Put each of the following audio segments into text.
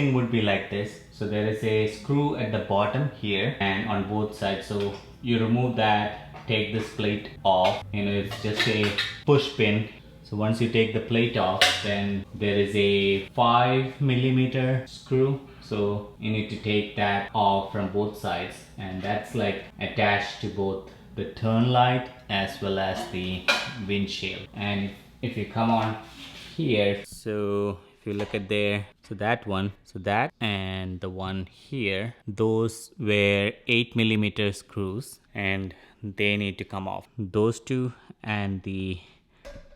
thing would be like this. So there is a screw at the bottom here and on both sides. So you remove that, take this plate off. It's just a push pin. So once you take the plate off, then there is a 5mm screw. So you need to take that off from both sides, and that's like attached to both the turn light as well as the windshield. And if you come on here, so if you look at there, so that one, so that and the one here, those were 8mm screws and they need to come off. Those two and the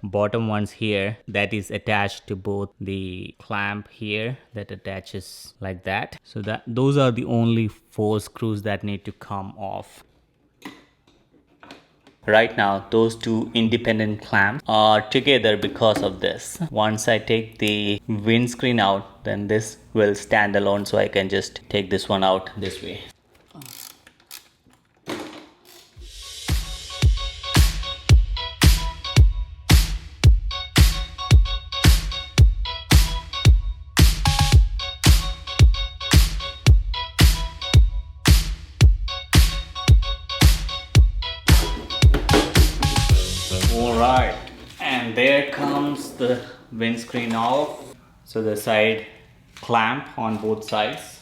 bottom ones here, that is attached to both the clamp here that attaches like that. So that those are the only 4 screws that need to come off. Right now, those 2 independent clamps are together because of this. Once I take the windscreen out, then this will stand alone, so I can just take this one out this way. Alright, and there comes the windscreen off. So the side clamp on both sides.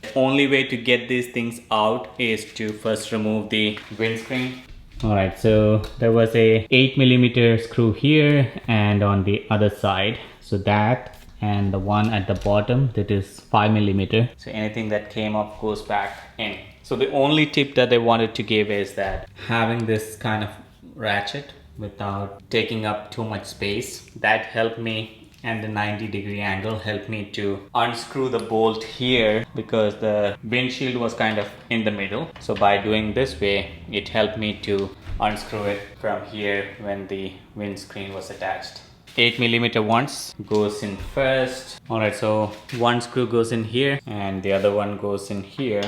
The only way to get these things out is to first remove the windscreen. Alright, so there was a 8mm screw here and on the other side. So that and the one at the bottom, that is 5mm. So anything that came off goes back in. So the only tip that I wanted to give is that having this kind of ratchet without taking up too much space, that helped me, and the 90-degree angle helped me to unscrew the bolt here because the windshield was kind of in the middle. So by doing this way, it helped me to unscrew it from here when the windscreen was attached. 8mm ones goes in first. Alright, so one screw goes in here and the other one goes in here.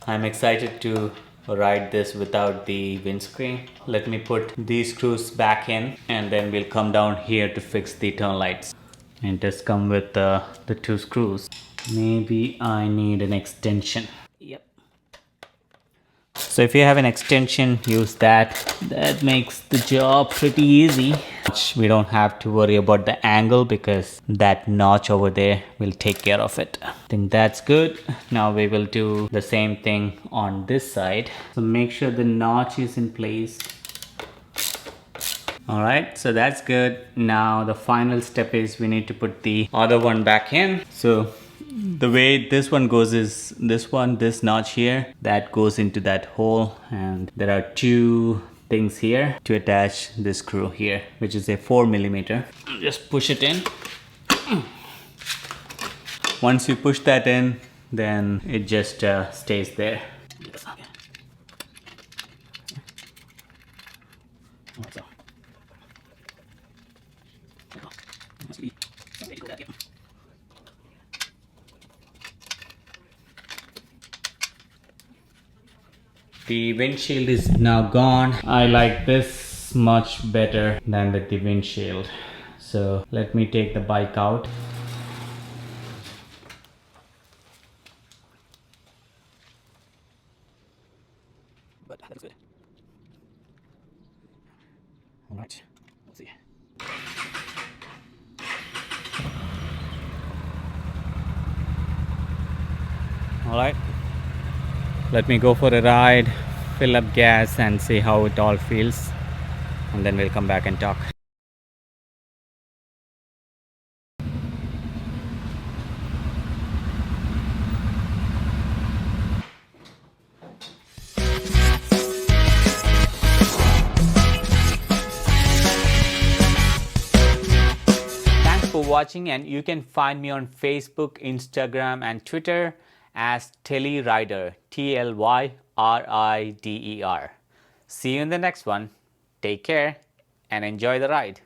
I'm excited to ride this without the windscreen. Let me put these screws back in and then we'll come down here to fix the turn lights. And just come with the 2 screws. Maybe I need an extension. Yep. So if you have an extension, use that. That makes the job pretty easy. We don't have to worry about the angle because that notch over there will take care of it. I think that's good. Now we will do the same thing on this side. So make sure the notch is in place. Alright, so that's good. Now the final step is we need to put the other one back in. So the way this one goes is this notch here, that goes into that hole, and there are 2 things here to attach this screw here, which is a 4mm. Just push it in. Once you push that in, then it just stays there. The windshield is now gone. I like this much better than with the windshield. So let me take the bike out. But that looks good. All right, let's see. All right. Let me go for a ride, fill up gas and see how it all feels, and then we'll come back and talk. Thanks for watching, and you can find me on Facebook, Instagram and Twitter as Telyrider, T-L-Y-R-I-D-E-R. See you in the next one. Take care and enjoy the ride.